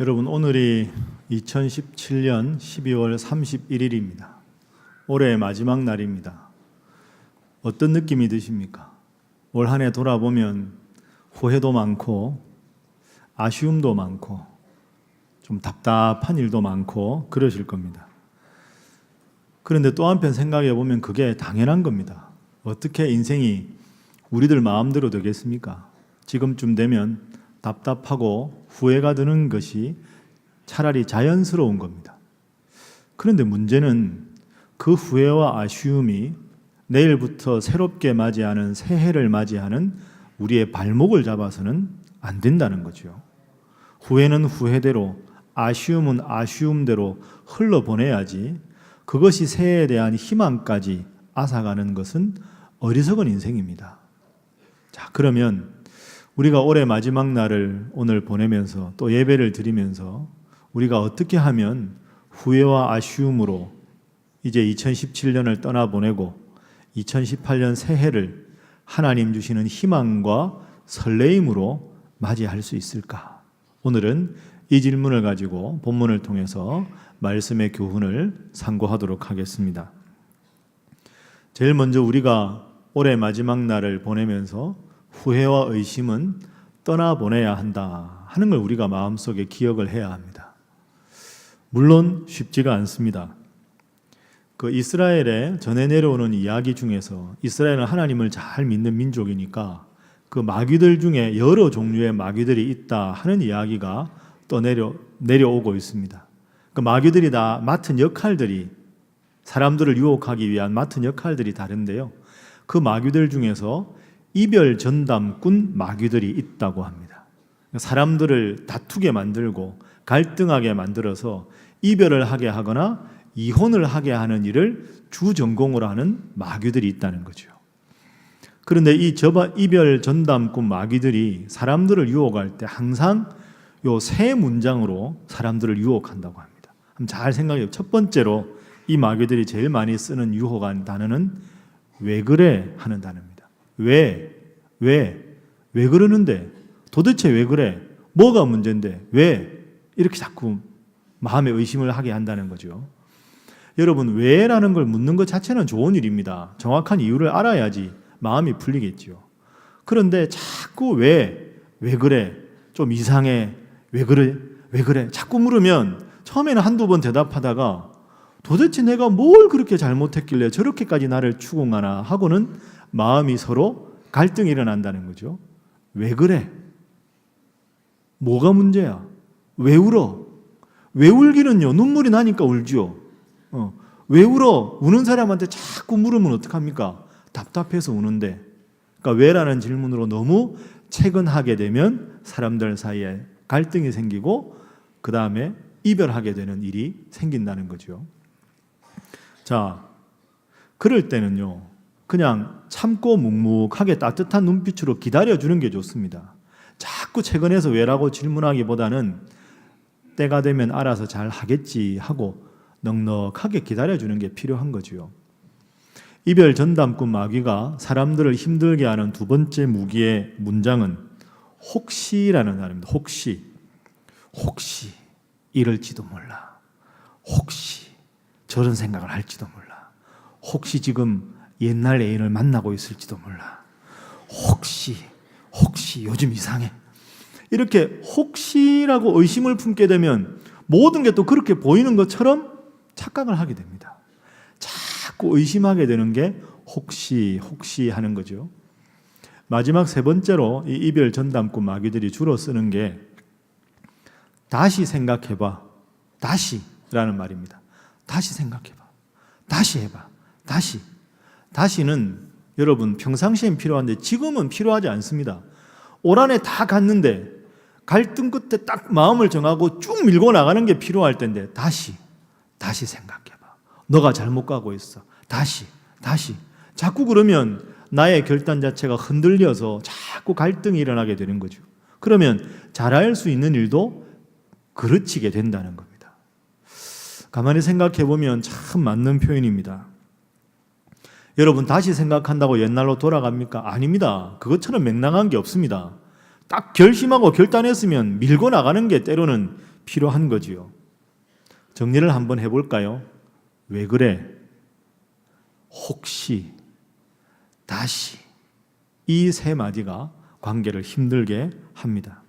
여러분, 오늘이 2017년 12월 31일입니다. 올해의 마지막 날입니다. 어떤 느낌이 드십니까? 올 한 해 돌아보면 후회도 많고 아쉬움도 많고 좀 답답한 일도 많고 그러실 겁니다. 그런데 또 한편 생각해 보면 그게 당연한 겁니다. 어떻게 인생이 우리들 마음대로 되겠습니까? 지금쯤 되면 답답하고 후회가 드는 것이 차라리 자연스러운 겁니다. 그런데 문제는 그 후회와 아쉬움이 내일부터 새롭게 맞이하는 새해를 맞이하는 우리의 발목을 잡아서는 안 된다는 거죠. 후회는 후회대로, 아쉬움은 아쉬움대로 흘러보내야지 그것이 새해에 대한 희망까지 앗아가는 것은 어리석은 인생입니다. 자, 그러면 우리가 올해 마지막 날을 오늘 보내면서 또 예배를 드리면서 우리가 어떻게 하면 후회와 아쉬움으로 이제 2017년을 떠나보내고 2018년 새해를 하나님 주시는 희망과 설레임으로 맞이할 수 있을까? 오늘은 이 질문을 가지고 본문을 통해서 말씀의 교훈을 상고하도록 하겠습니다. 제일 먼저 우리가 올해 마지막 날을 보내면서 후회와 의심은 떠나보내야 한다 하는 걸 우리가 마음속에 기억을 해야 합니다. 물론 쉽지가 않습니다. 그 이스라엘에 전해 내려오는 이야기 중에서 이스라엘은 하나님을 잘 믿는 민족이니까 그 마귀들 중에 여러 종류의 마귀들이 있다 하는 이야기가 또 내려오고 있습니다. 그 마귀들이 다 맡은 역할들이 사람들을 유혹하기 위한 맡은 역할들이 다른데요. 그 마귀들 중에서 이별 전담꾼 마귀들이 있다고 합니다. 사람들을 다투게 만들고 갈등하게 만들어서 이별을 하게 하거나 이혼을 하게 하는 일을 주전공으로 하는 마귀들이 있다는 거죠. 그런데 이 이별 전담꾼 마귀들이 사람들을 유혹할 때 항상 요 세 문장으로 사람들을 유혹한다고 합니다. 한번 잘 생각해요. 첫 번째로 이 마귀들이 제일 많이 쓰는 유혹한 단어는 왜 그래 하는 단어입니다. 왜 그러는데? 도대체 왜 그래? 뭐가 문제인데? 왜? 이렇게 자꾸 마음에 의심을 하게 한다는 거죠. 여러분, 왜라는 걸 묻는 것 자체는 좋은 일입니다. 정확한 이유를 알아야지 마음이 풀리겠죠. 그런데 자꾸 왜 그래? 좀 이상해. 왜 그래? 자꾸 물으면 처음에는 한두 번 대답하다가 도대체 내가 뭘 그렇게 잘못했길래 저렇게까지 나를 추궁하나 하고는 마음이 서로 갈등이 일어난다는 거죠. 왜 그래? 뭐가 문제야? 왜 울어? 왜 울기는요? 눈물이 나니까 울죠. 왜 울어? 우는 사람한테 자꾸 물으면 어떡합니까? 답답해서 우는데. 그러니까 왜라는 질문으로 너무 채근하게 되면 사람들 사이에 갈등이 생기고 그 다음에 이별하게 되는 일이 생긴다는 거죠. 자, 그럴 때는요, 그냥 참고 묵묵하게 따뜻한 눈빛으로 기다려주는 게 좋습니다. 자꾸 채근해서 왜라고 질문하기보다는 때가 되면 알아서 잘 하겠지 하고 넉넉하게 기다려주는 게 필요한 거죠. 이별 전담꾼 마귀가 사람들을 힘들게 하는 두 번째 무기의 문장은 혹시라는 단어입니다. 혹시 이럴지도 몰라. 혹시 저런 생각을 할지도 몰라. 혹시 지금 옛날 애인을 만나고 있을지도 몰라. 혹시 요즘 이상해. 이렇게 혹시라고 의심을 품게 되면 모든 게 또 그렇게 보이는 것처럼 착각을 하게 됩니다. 자꾸 의심하게 되는 게 혹시 하는 거죠. 마지막 세 번째로 이 이별 전담꾼 마귀들이 주로 쓰는 게 다시 생각해봐. 다시라는 말입니다. 다시 생각해봐. 다시 해봐. 다시는 여러분 평상시엔 필요한데 지금은 필요하지 않습니다. 올 한 해 다 갔는데 갈등 끝에 딱 마음을 정하고 쭉 밀고 나가는 게 필요할 텐데 다시 생각해봐. 너가 잘못 가고 있어. 다시. 자꾸 그러면 나의 결단 자체가 흔들려서 자꾸 갈등이 일어나게 되는 거죠. 그러면 잘할 수 있는 일도 그르치게 된다는 겁니다. 가만히 생각해 보면 참 맞는 표현입니다. 여러분, 다시 생각한다고 옛날로 돌아갑니까? 아닙니다. 그것처럼 맹랑한 게 없습니다. 딱 결심하고 결단했으면 밀고 나가는 게 때로는 필요한 거지요. 정리를 한번 해볼까요? 왜 그래? 혹시, 다시, 이 세 마디가 관계를 힘들게 합니다.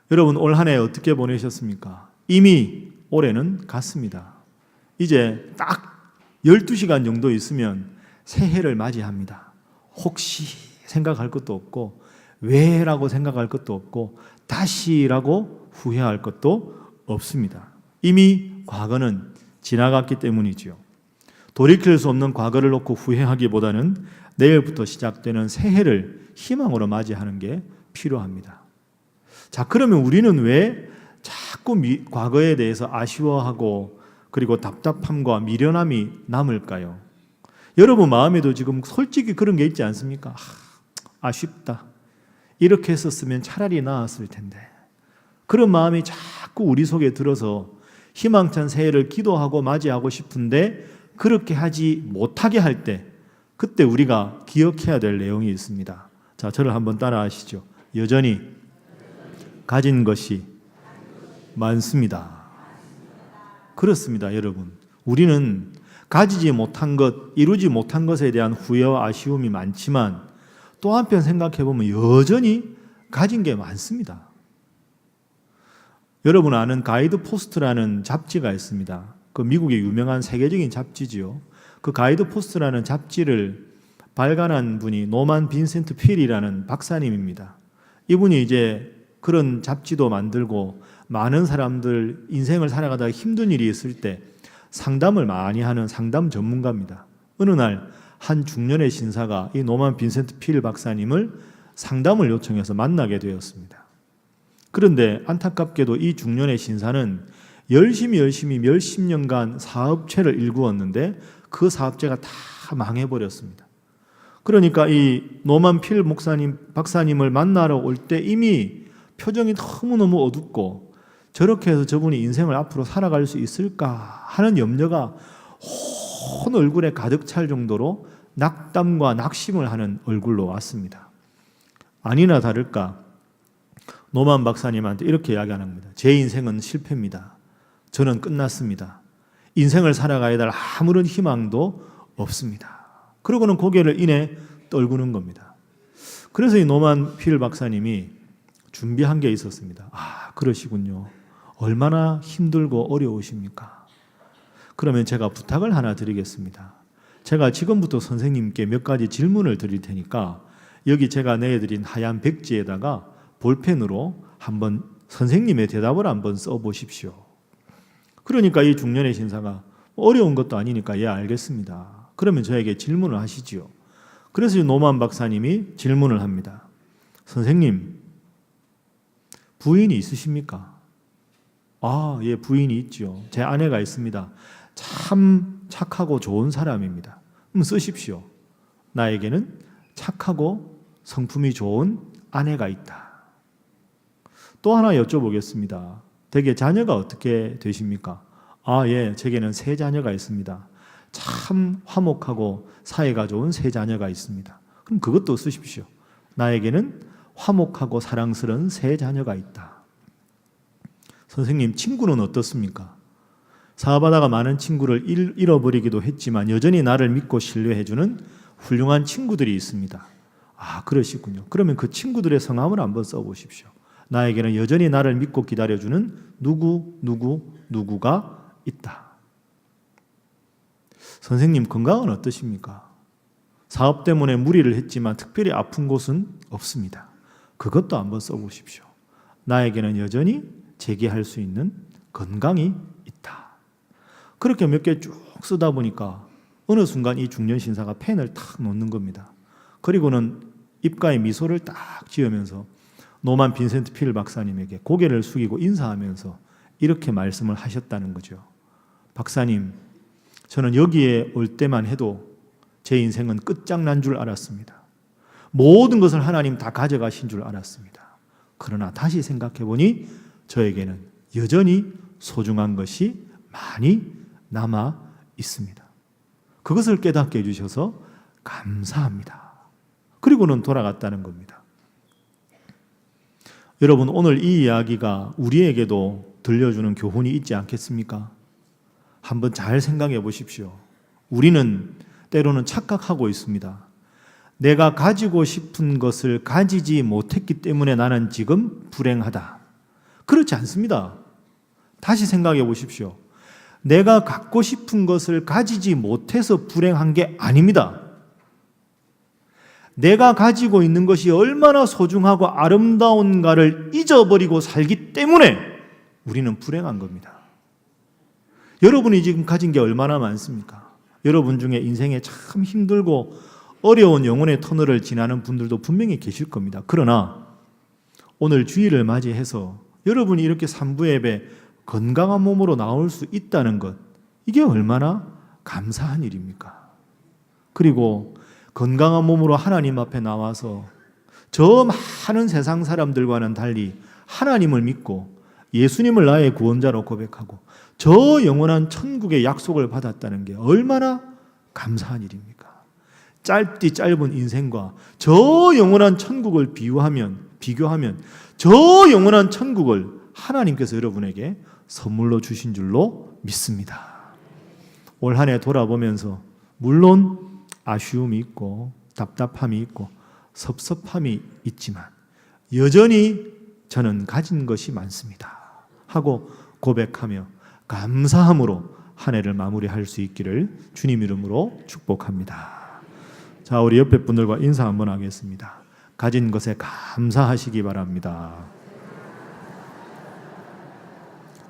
여러분, 올 한 해 어떻게 보내셨습니까? 이미 올해는 갔습니다. 이제 딱 12시간 정도 있으면 새해를 맞이합니다. 혹시 생각할 것도 없고, 왜라고 생각할 것도 없고, 다시라고 후회할 것도 없습니다. 이미 과거는 지나갔기 때문이지요. 돌이킬 수 없는 과거를 놓고 후회하기보다는 내일부터 시작되는 새해를 희망으로 맞이하는 게 필요합니다. 자, 그러면 우리는 왜 자꾸 과거에 대해서 아쉬워하고 그리고 답답함과 미련함이 남을까요? 여러분 마음에도 지금 솔직히 그런 게 있지 않습니까? 아쉽다. 이렇게 했었으면 차라리 나았을 텐데. 그런 마음이 자꾸 우리 속에 들어서 희망찬 새해를 기도하고 맞이하고 싶은데 그렇게 하지 못하게 할 때, 그때 우리가 기억해야 될 내용이 있습니다. 자, 저를 한번 따라 하시죠. 여전히 가진 것이 많습니다. 그렇습니다, 여러분. 우리는 가지지 못한 것, 이루지 못한 것에 대한 후회와 아쉬움이 많지만 또 한편 생각해 보면 여전히 가진 게 많습니다. 여러분 아는 가이드 포스트라는 잡지가 있습니다. 그 미국의 유명한 세계적인 잡지지요. 그 가이드 포스트라는 잡지를 발간한 분이 노만 빈센트 필이라는 박사님입니다. 이분이 이제 그런 잡지도 만들고 많은 사람들 인생을 살아가다가 힘든 일이 있을 때 상담을 많이 하는 상담 전문가입니다. 어느 날 한 중년의 신사가 이 노만 빈센트 필 박사님을 상담을 요청해서 만나게 되었습니다. 그런데 안타깝게도 이 중년의 신사는 열심히 몇십 년간 사업체를 일구었는데 그 사업체가 다 망해버렸습니다. 그러니까 이 노만 필 박사님을 만나러 올 때 이미 표정이 너무너무 어둡고 저렇게 해서 저분이 인생을 앞으로 살아갈 수 있을까 하는 염려가 온 얼굴에 가득 찰 정도로 낙담과 낙심을 하는 얼굴로 왔습니다. 아니나 다를까 노만 박사님한테 이렇게 이야기하는 겁니다. 제 인생은 실패입니다. 저는 끝났습니다. 인생을 살아가야 될 아무런 희망도 없습니다. 그러고는 고개를 이내 떨구는 겁니다. 그래서 이 노만 필 박사님이 준비한 게 있었습니다. 그러시군요. 얼마나 힘들고 어려우십니까? 그러면 제가 부탁을 하나 드리겠습니다. 제가 지금부터 선생님께 몇 가지 질문을 드릴 테니까 여기 제가 내드린 하얀 백지에다가 볼펜으로 한번 선생님의 대답을 한번 써보십시오. 그러니까 이 중년의 신사가 어려운 것도 아니니까 예 알겠습니다. 그러면 저에게 질문을 하시지요. 그래서 노만 박사님이 질문을 합니다. 선생님, 부인이 있으십니까? 예, 부인이 있죠. 제 아내가 있습니다. 참 착하고 좋은 사람입니다. 쓰십시오. 나에게는 착하고 성품이 좋은 아내가 있다. 또 하나 여쭤보겠습니다. 댁에 자녀가 어떻게 되십니까? 예, 제게는 세 자녀가 있습니다. 참 화목하고 사이가 좋은 세 자녀가 있습니다. 그럼 그것도 쓰십시오. 나에게는 화목하고 사랑스러운 세 자녀가 있다. 선생님, 친구는 어떻습니까? 사업하다가 많은 친구를 잃어버리기도 했지만 여전히 나를 믿고 신뢰해주는 훌륭한 친구들이 있습니다. 그러시군요. 그러면 그 친구들의 성함을 한번 써보십시오. 나에게는 여전히 나를 믿고 기다려주는 누구가 있다. 선생님, 건강은 어떠십니까? 사업 때문에 무리를 했지만 특별히 아픈 곳은 없습니다. 그것도 한번 써보십시오. 나에게는 여전히 재기할 수 있는 건강이 있다. 그렇게 몇 개 쭉 쓰다 보니까 어느 순간 이 중년 신사가 펜을 탁 놓는 겁니다. 그리고는 입가에 미소를 딱 지으면서 노만 빈센트 필 박사님에게 고개를 숙이고 인사하면서 이렇게 말씀을 하셨다는 거죠. 박사님, 저는 여기에 올 때만 해도 제 인생은 끝장난 줄 알았습니다. 모든 것을 하나님 다 가져가신 줄 알았습니다. 그러나 다시 생각해 보니 저에게는 여전히 소중한 것이 많이 남아 있습니다. 그것을 깨닫게 해주셔서 감사합니다. 그리고는 돌아갔다는 겁니다. 여러분, 오늘 이 이야기가 우리에게도 들려주는 교훈이 있지 않겠습니까? 한번 잘 생각해 보십시오. 우리는 때로는 착각하고 있습니다. 내가 가지고 싶은 것을 가지지 못했기 때문에 나는 지금 불행하다. 그렇지 않습니다. 다시 생각해 보십시오. 내가 갖고 싶은 것을 가지지 못해서 불행한 게 아닙니다. 내가 가지고 있는 것이 얼마나 소중하고 아름다운가를 잊어버리고 살기 때문에 우리는 불행한 겁니다. 여러분이 지금 가진 게 얼마나 많습니까? 여러분 중에 인생에 참 힘들고 어려운 영혼의 터널을 지나는 분들도 분명히 계실 겁니다. 그러나 오늘 주일을 맞이해서 여러분이 이렇게 삼부 예배 건강한 몸으로 나올 수 있다는 것, 이게 얼마나 감사한 일입니까? 그리고 건강한 몸으로 하나님 앞에 나와서 저 많은 세상 사람들과는 달리 하나님을 믿고 예수님을 나의 구원자로 고백하고 저 영원한 천국의 약속을 받았다는 게 얼마나 감사한 일입니까? 짧디 짧은 인생과 저 영원한 천국을 비교하면 저 영원한 천국을 하나님께서 여러분에게 선물로 주신 줄로 믿습니다. 올 한 해 돌아보면서 물론 아쉬움이 있고 답답함이 있고 섭섭함이 있지만 여전히 저는 가진 것이 많습니다 하고 고백하며 감사함으로 한 해를 마무리할 수 있기를 주님 이름으로 축복합니다. 자, 우리 옆에 분들과 인사 한번 하겠습니다. 가진 것에 감사하시기 바랍니다.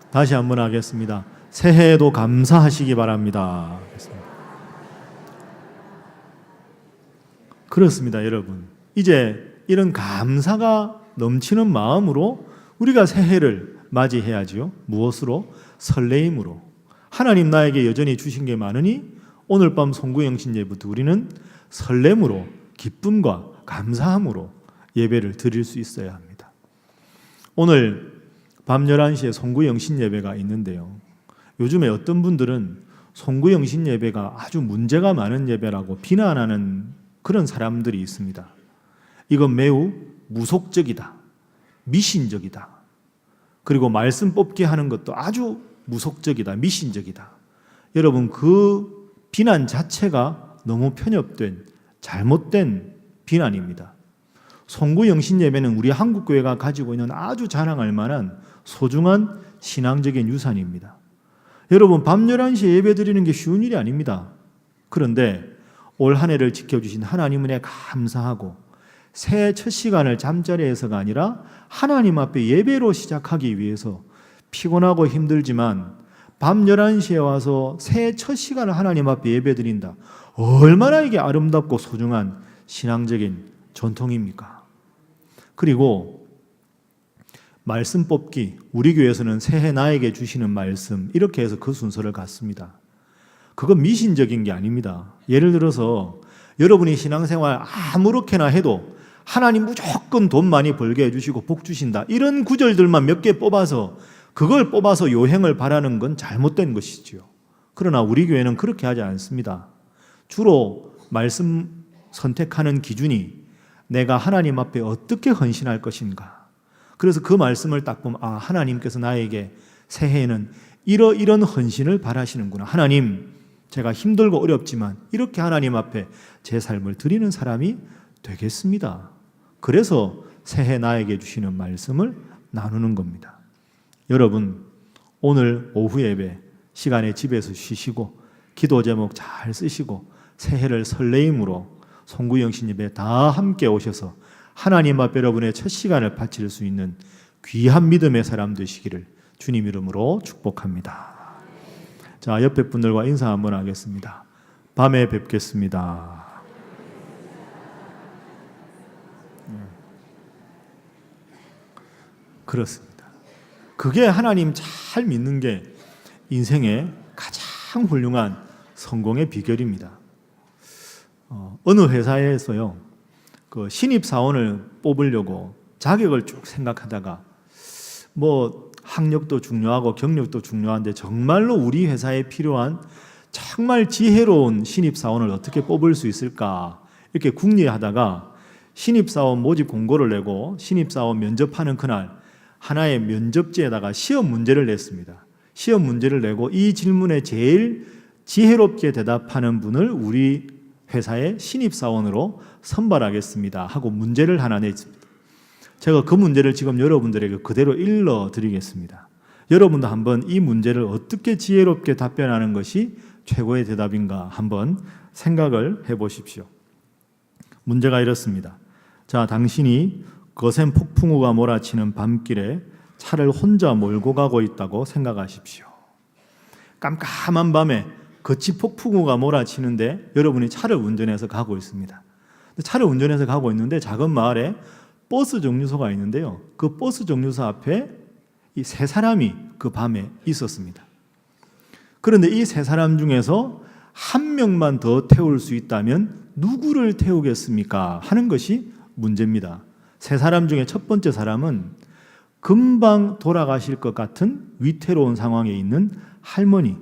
다시 한번 하겠습니다. 새해에도 감사하시기 바랍니다. 그렇습니다, 여러분. 이제 이런 감사가 넘치는 마음으로 우리가 새해를 맞이해야지요. 무엇으로? 설레임으로. 하나님 나에게 여전히 주신 게 많으니 오늘 밤 송구영신예부터 우리는 설렘으로, 기쁨과 감사함으로 예배를 드릴 수 있어야 합니다. 오늘 밤 11시에 송구영신예배가 있는데요. 요즘에 어떤 분들은 송구영신예배가 아주 문제가 많은 예배라고 비난하는 그런 사람들이 있습니다. 이건 매우 무속적이다, 미신적이다. 그리고 말씀 뽑기 하는 것도 아주 무속적이다, 미신적이다. 여러분, 그 비난 자체가 너무 편협된, 잘못된 비난입니다. 송구영신 예배는 우리 한국교회가 가지고 있는 아주 자랑할 만한 소중한 신앙적인 유산입니다. 여러분, 밤 11시에 예배 드리는 게 쉬운 일이 아닙니다. 그런데 올 한 해를 지켜주신 하나님 은혜에 감사하고 새해 첫 시간을 잠자리에서가 아니라 하나님 앞에 예배로 시작하기 위해서 피곤하고 힘들지만 밤 11시에 와서 새해 첫 시간을 하나님 앞에 예배 드린다. 얼마나 이게 아름답고 소중한 신앙적인 전통입니까? 그리고 말씀 뽑기, 우리 교회에서는 새해 나에게 주시는 말씀 이렇게 해서 그 순서를 갖습니다. 그건 미신적인 게 아닙니다. 예를 들어서 여러분이 신앙생활 아무렇게나 해도 하나님 무조건 돈 많이 벌게 해주시고 복 주신다, 이런 구절들만 몇 개 뽑아서 그걸 뽑아서 요행을 바라는 건 잘못된 것이지요. 그러나 우리 교회는 그렇게 하지 않습니다. 주로 말씀 선택하는 기준이 내가 하나님 앞에 어떻게 헌신할 것인가. 그래서 그 말씀을 딱 보면 하나님께서 나에게 새해에는 이런 헌신을 바라시는구나. 하나님, 제가 힘들고 어렵지만 이렇게 하나님 앞에 제 삶을 드리는 사람이 되겠습니다. 그래서 새해 나에게 주시는 말씀을 나누는 겁니다. 여러분, 오늘 오후 예배 시간에 집에서 쉬시고 기도 제목 잘 쓰시고 새해를 설레임으로 송구영신 예배 다 함께 오셔서 하나님 앞에 여러분의 첫 시간을 바칠 수 있는 귀한 믿음의 사람 되시기를 주님 이름으로 축복합니다. 자, 옆에 분들과 인사 한번 하겠습니다. 밤에 뵙겠습니다. 그렇습니다. 그게 하나님 잘 믿는 게 인생의 가장 훌륭한 성공의 비결입니다. 어느 회사에서요, 그 신입사원을 뽑으려고 자격을 쭉 생각하다가 학력도 중요하고 경력도 중요한데 정말로 우리 회사에 필요한 정말 지혜로운 신입사원을 어떻게 뽑을 수 있을까 이렇게 궁리하다가 신입사원 모집 공고를 내고 신입사원 면접하는 그날 하나의 면접지에다가 시험 문제를 냈습니다. 시험 문제를 내고 이 질문에 제일 지혜롭게 대답하는 분을 우리 회사의 신입사원으로 선발하겠습니다 하고 문제를 하나 냈습니다. 제가 그 문제를 지금 여러분들에게 그대로 일러드리겠습니다. 여러분도 한번 이 문제를 어떻게 지혜롭게 답변하는 것이 최고의 대답인가 한번 생각을 해보십시오. 문제가 이렇습니다. 자, 당신이 거센 폭풍우가 몰아치는 밤길에 차를 혼자 몰고 가고 있다고 생각하십시오. 깜깜한 밤에 거친 폭풍우가 몰아치는데 여러분이 차를 운전해서 가고 있습니다. 차를 운전해서 가고 있는데 작은 마을에 버스 정류소가 있는데요. 그 버스 정류소 앞에 이 세 사람이 그 밤에 있었습니다. 그런데 이 세 사람 중에서 한 명만 더 태울 수 있다면 누구를 태우겠습니까? 하는 것이 문제입니다. 세 사람 중에 첫 번째 사람은 금방 돌아가실 것 같은 위태로운 상황에 있는 할머니.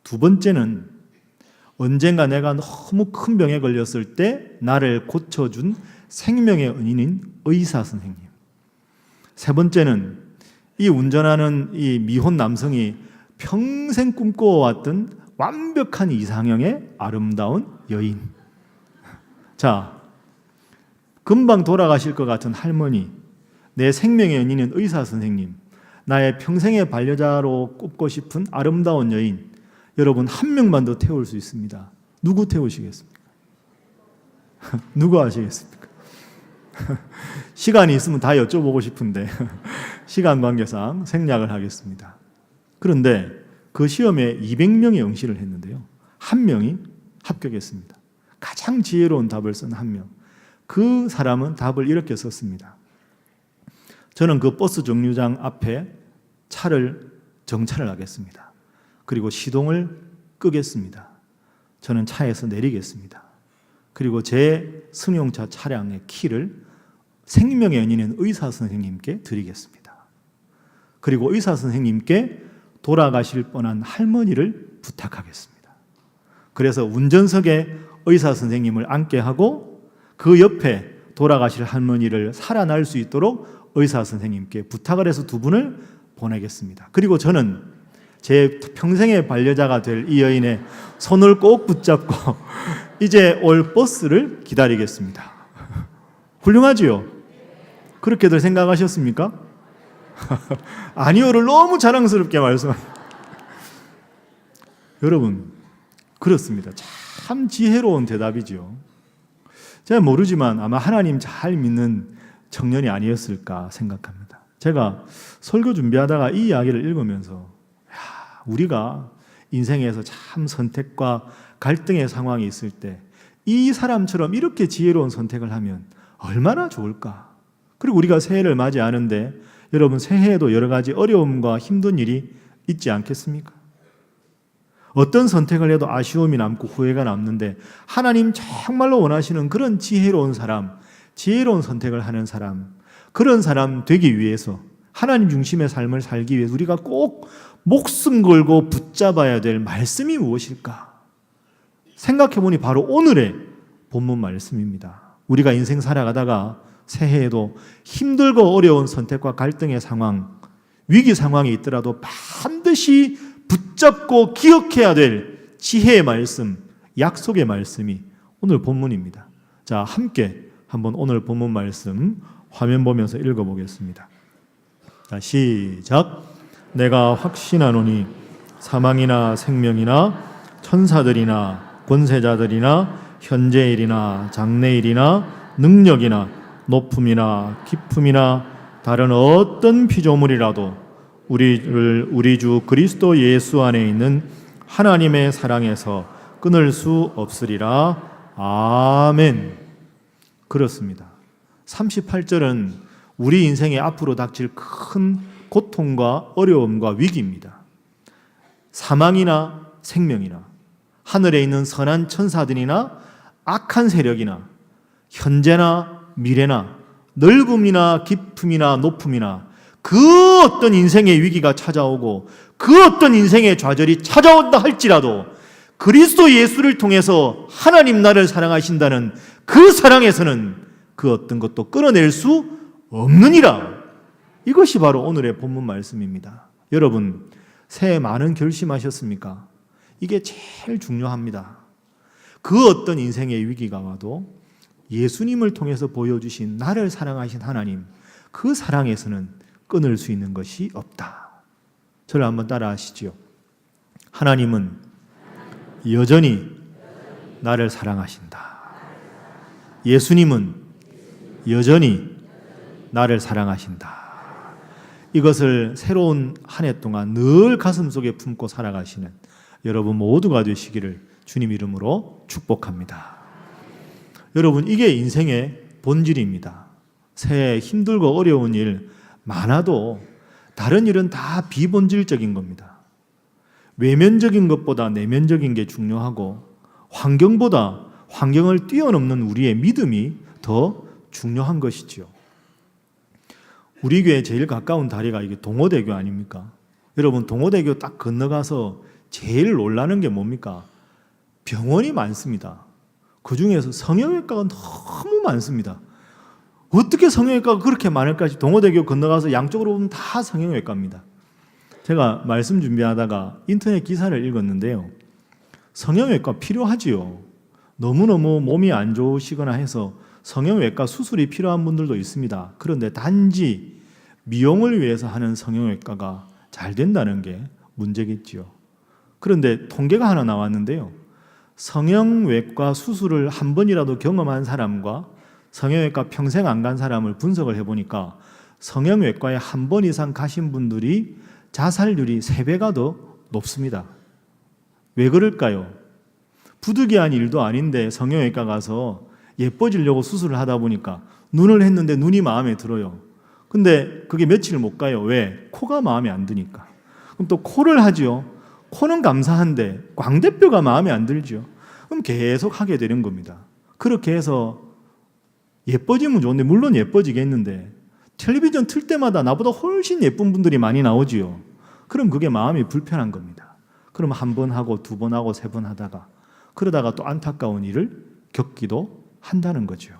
두 번째는 언젠가 내가 너무 큰 병에 걸렸을 때 나를 고쳐준 생명의 은인인 의사 선생님. 세 번째는 이 운전하는 이 미혼 남성이 평생 꿈꿔왔던 완벽한 이상형의 아름다운 여인. 자, 금방 돌아가실 것 같은 할머니, 내 생명의 연인인 의사 선생님, 나의 평생의 반려자로 꼽고 싶은 아름다운 여인, 여러분 한 명만 더 태울 수 있습니다. 누구 태우시겠습니까? 누구 하시겠습니까? 시간이 있으면 다 여쭤보고 싶은데 시간 관계상 생략을 하겠습니다. 그런데 그 시험에 200명이 응시를 했는데요. 한 명이 합격했습니다. 가장 지혜로운 답을 쓴 한 명. 그 사람은 답을 이렇게 썼습니다. 저는 그 버스 정류장 앞에 차를 정차를 하겠습니다. 그리고 시동을 끄겠습니다. 저는 차에서 내리겠습니다. 그리고 제 승용차 차량의 키를 생명의 연인인 의사 선생님께 드리겠습니다. 그리고 의사 선생님께 돌아가실 뻔한 할머니를 부탁하겠습니다. 그래서 운전석에 의사 선생님을 앉게 하고 그 옆에 돌아가실 할머니를 살아날 수 있도록 의사 선생님께 부탁을 해서 두 분을 보내겠습니다. 그리고 저는 제 평생의 반려자가 될 이 여인의 손을 꼭 붙잡고 이제 올 버스를 기다리겠습니다. 훌륭하지요? 그렇게들 생각하셨습니까? 아니요를 너무 자랑스럽게 말씀합니다. 여러분, 그렇습니다. 참 지혜로운 대답이죠. 제가 모르지만 아마 하나님 잘 믿는 청년이 아니었을까 생각합니다. 제가 설교 준비하다가 이 이야기를 읽으면서 우리가 인생에서 참 선택과 갈등의 상황이 있을 때 이 사람처럼 이렇게 지혜로운 선택을 하면 얼마나 좋을까. 그리고 우리가 새해를 맞이하는데 여러분 새해에도 여러 가지 어려움과 힘든 일이 있지 않겠습니까? 어떤 선택을 해도 아쉬움이 남고 후회가 남는데 하나님 정말로 원하시는 그런 지혜로운 사람, 지혜로운 선택을 하는 사람, 그런 사람 되기 위해서 하나님 중심의 삶을 살기 위해서 우리가 꼭 목숨 걸고 붙잡아야 될 말씀이 무엇일까? 생각해보니 바로 오늘의 본문 말씀입니다. 우리가 인생 살아가다가 새해에도 힘들고 어려운 선택과 갈등의 상황, 위기 상황이 있더라도 반드시 붙잡고 기억해야 될 지혜의 말씀, 약속의 말씀이 오늘 본문입니다. 자, 함께 한번 오늘 본문 말씀 화면 보면서 읽어보겠습니다. 자, 시작. 내가 확신하노니 사망이나 생명이나 천사들이나 권세자들이나 현재일이나 장래일이나 능력이나 높음이나 깊음이나 다른 어떤 피조물이라도 우리 주 그리스도 예수 안에 있는 하나님의 사랑에서 끊을 수 없으리라. 아멘. 그렇습니다. 38절은 우리 인생에 앞으로 닥칠 큰 고통과 어려움과 위기입니다. 사망이나 생명이나 하늘에 있는 선한 천사들이나 악한 세력이나 현재나 미래나 넓음이나 깊음이나 높음이나 그 어떤 인생의 위기가 찾아오고 그 어떤 인생의 좌절이 찾아온다 할지라도 그리스도 예수를 통해서 하나님 나를 사랑하신다는 그 사랑에서는 그 어떤 것도 끊어낼 수 없느니라. 이것이 바로 오늘의 본문 말씀입니다. 여러분, 새해 많은 결심하셨습니까? 이게 제일 중요합니다. 그 어떤 인생의 위기가 와도 예수님을 통해서 보여주신 나를 사랑하신 하나님, 그 사랑에서는 끊을 수 있는 것이 없다. 저를 한번 따라 하시죠. 하나님은 여전히 나를 사랑하신다. 예수님은 여전히 나를 사랑하신다. 이것을 새로운 한 해 동안 늘 가슴속에 품고 살아가시는 여러분 모두가 되시기를 주님 이름으로 축복합니다. 여러분, 이게 인생의 본질입니다. 새해 힘들고 어려운 일 많아도 다른 일은 다 비본질적인 겁니다. 외면적인 것보다 내면적인 게 중요하고 환경보다 환경을 뛰어넘는 우리의 믿음이 더 중요한 것이지요. 우리 교회 제일 가까운 다리가 이게 동호대교 아닙니까? 여러분, 동호대교 딱 건너가서 제일 놀라는 게 뭡니까? 병원이 많습니다. 그 중에서 성형외과가 너무 많습니다. 어떻게 성형외과가 그렇게 많을까? 동호대교 건너가서 양쪽으로 보면 다 성형외과입니다. 제가 말씀 준비하다가 인터넷 기사를 읽었는데요. 성형외과 필요하지요. 너무너무 몸이 안 좋으시거나 해서 성형외과 수술이 필요한 분들도 있습니다. 그런데 단지 미용을 위해서 하는 성형외과가 잘 된다는 게 문제겠지요. 그런데 통계가 하나 나왔는데요. 성형외과 수술을 한 번이라도 경험한 사람과 성형외과 평생 안 간 사람을 분석을 해보니까 성형외과에 한 번 이상 가신 분들이 자살률이 3배가 더 높습니다. 왜 그럴까요? 부득이한 일도 아닌데 성형외과 가서 예뻐지려고 수술을 하다 보니까 눈을 했는데 눈이 마음에 들어요. 근데 그게 며칠 못 가요. 왜? 코가 마음에 안 드니까. 그럼 또 코를 하죠. 코는 감사한데 광대뼈가 마음에 안 들죠. 그럼 계속 하게 되는 겁니다. 그렇게 해서 예뻐지면 좋은데, 물론 예뻐지겠는데 텔레비전 틀 때마다 나보다 훨씬 예쁜 분들이 많이 나오지요. 그럼 그게 마음이 불편한 겁니다. 그럼 한 번 하고 두 번 하고 세 번 하다가 그러다가 또 안타까운 일을 겪기도 한다는 거죠.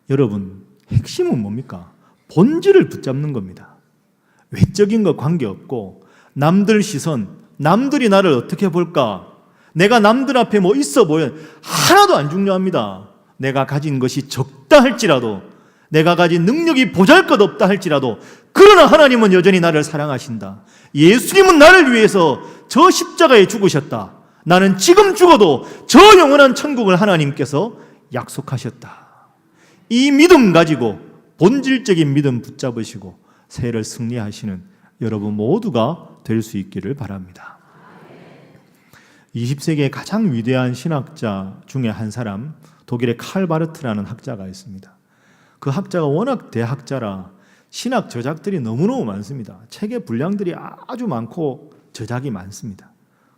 여러분, 핵심은 뭡니까? 본질을 붙잡는 겁니다. 외적인 거 관계없고 남들 시선, 남들이 나를 어떻게 볼까? 내가 남들 앞에 뭐 있어 보여, 하나도 안 중요합니다. 내가 가진 것이 적다 할지라도, 내가 가진 능력이 보잘것없다 할지라도, 그러나 하나님은 여전히 나를 사랑하신다. 예수님은 나를 위해서 저 십자가에 죽으셨다. 나는 지금 죽어도 저 영원한 천국을 하나님께서 약속하셨다. 이 믿음 가지고 본질적인 믿음 붙잡으시고 새해를 승리하시는 여러분 모두가 될 수 있기를 바랍니다. 20세기의 가장 위대한 신학자 중에 한 사람, 독일의 칼 바르트라는 학자가 있습니다. 그 학자가 워낙 대학자라 신학 저작들이 너무너무 많습니다. 책의 분량들이 아주 많고 저작이 많습니다.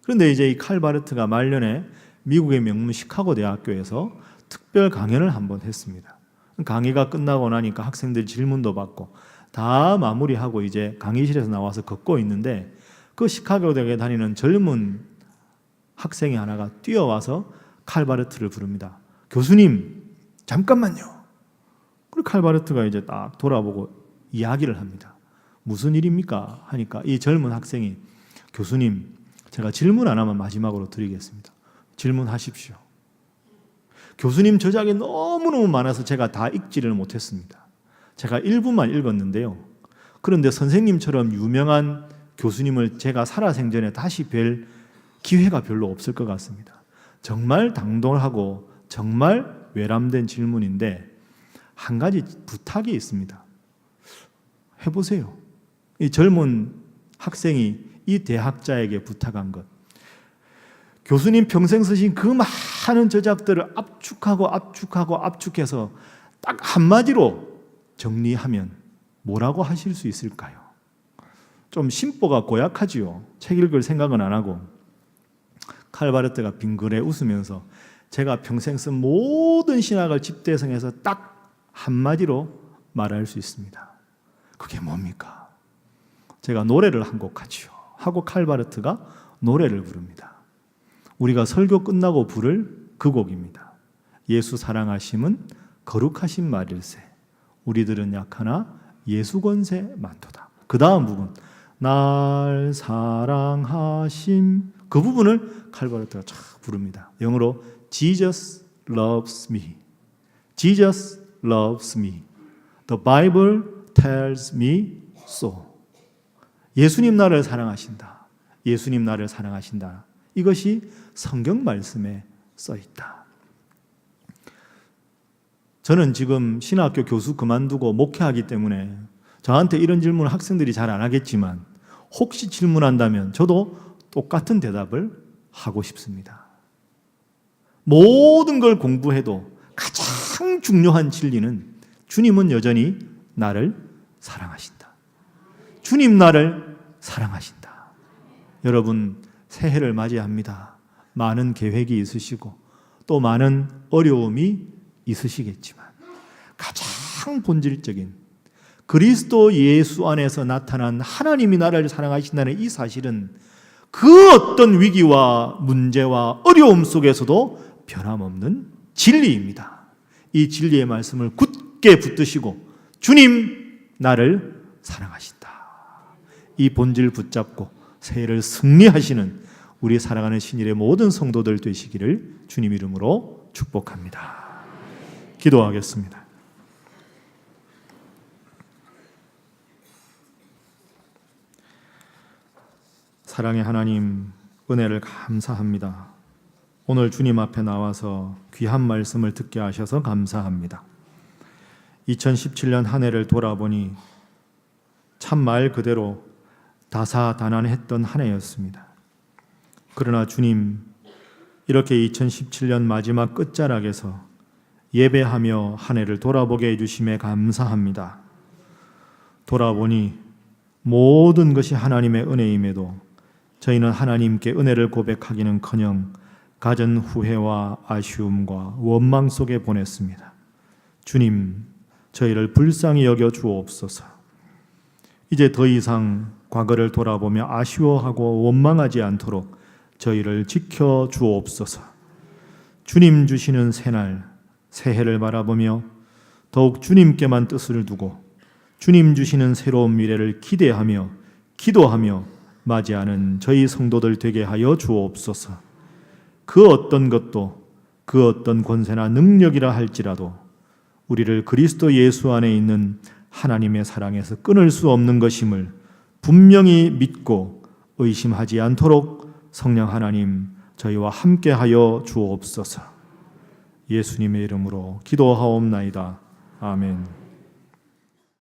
그런데 이제 이 칼 바르트가 말년에 미국의 명문 시카고 대학교에서 특별 강연을 한번 했습니다. 강의가 끝나고 나니까 학생들이 질문도 받고 다 마무리하고 이제 강의실에서 나와서 걷고 있는데 그 시카고 대학에 다니는 젊은 학생이 하나가 뛰어와서 칼 바르트를 부릅니다. 교수님, 잠깐만요. 그리고 칼 바르트가 이제 딱 돌아보고 이야기를 합니다. 무슨 일입니까? 하니까 이 젊은 학생이, 교수님, 제가 질문 하나만 마지막으로 드리겠습니다. 질문하십시오. 교수님 저작이 너무너무 많아서 제가 다 읽지를 못했습니다. 제가 일부만 읽었는데요. 그런데 선생님처럼 유명한 교수님을 제가 살아생전에 다시 뵐 기회가 별로 없을 것 같습니다. 정말 당돌하고 정말 외람된 질문인데 한 가지 부탁이 있습니다. 해보세요. 이 젊은 학생이 이 대학자에게 부탁한 것. 교수님 평생 쓰신 그 많은 저작들을 압축해서 딱 한마디로 정리하면 뭐라고 하실 수 있을까요? 좀 심보가 고약하지요. 책 읽을 생각은 안 하고. 칼 바르트가 빙그레 웃으면서 제가 평생 쓴 모든 신학을 집대성해서 딱 한마디로 말할 수 있습니다. 그게 뭡니까? 제가 노래를 한 곡 하지요. 하고 칼 바르트가 노래를 부릅니다. 우리가 설교 끝나고 부를 그 곡입니다. 예수 사랑하심은 거룩하신 말일세. 우리들은 약하나 예수 권세 많도다. 그 다음 부분, 날 사랑하심, 그 부분을 칼바르트가 쫙 부릅니다. 영어로 Jesus loves me. Jesus loves me. The Bible tells me so. 예수님 나를 사랑하신다. 예수님 나를 사랑하신다. 이것이 성경 말씀에 써 있다. 저는 지금 신학교 교수 그만두고 목회하기 때문에 저한테 이런 질문을 학생들이 잘 안 하겠지만 혹시 질문한다면 저도 똑같은 대답을 하고 싶습니다. 모든 걸 공부해도 가장 중요한 진리는 주님은 여전히 나를 사랑하신다. 주님 나를 사랑하신다. 여러분, 새해를 맞이합니다. 많은 계획이 있으시고 또 많은 어려움이 있으시겠지만 가장 본질적인 그리스도 예수 안에서 나타난 하나님이 나를 사랑하신다는 이 사실은 그 어떤 위기와 문제와 어려움 속에서도 변함없는 진리입니다. 이 진리의 말씀을 굳게 붙드시고 주님 나를 사랑하신다. 이 본질 붙잡고 새해를 승리하시는 우리 사랑하는 신일의 모든 성도들 되시기를 주님 이름으로 축복합니다. 기도하겠습니다. 사랑의 하나님, 은혜를 감사합니다. 오늘 주님 앞에 나와서 귀한 말씀을 듣게 하셔서 감사합니다. 2017년 한 해를 돌아보니 참 말 그대로 다사다난했던 한 해였습니다. 그러나 주님, 이렇게 2017년 마지막 끝자락에서 예배하며 한 해를 돌아보게 해주심에 감사합니다. 돌아보니 모든 것이 하나님의 은혜임에도 저희는 하나님께 은혜를 고백하기는커녕 갖은 후회와 아쉬움과 원망 속에 보냈습니다. 주님, 저희를 불쌍히 여겨 주옵소서. 이제 더 이상 과거를 돌아보며 아쉬워하고 원망하지 않도록 저희를 지켜 주옵소서. 주님 주시는 새날, 새해를 바라보며 더욱 주님께만 뜻을 두고 주님 주시는 새로운 미래를 기대하며 기도하며 맞이하는 저희 성도들 되게 하여 주옵소서. 그 어떤 것도 그 어떤 권세나 능력이라 할지라도 우리를 그리스도 예수 안에 있는 하나님의 사랑에서 끊을 수 없는 것임을 분명히 믿고 의심하지 않도록 성령 하나님 저희와 함께하여 주옵소서. 예수님의 이름으로 기도하옵나이다. 아멘.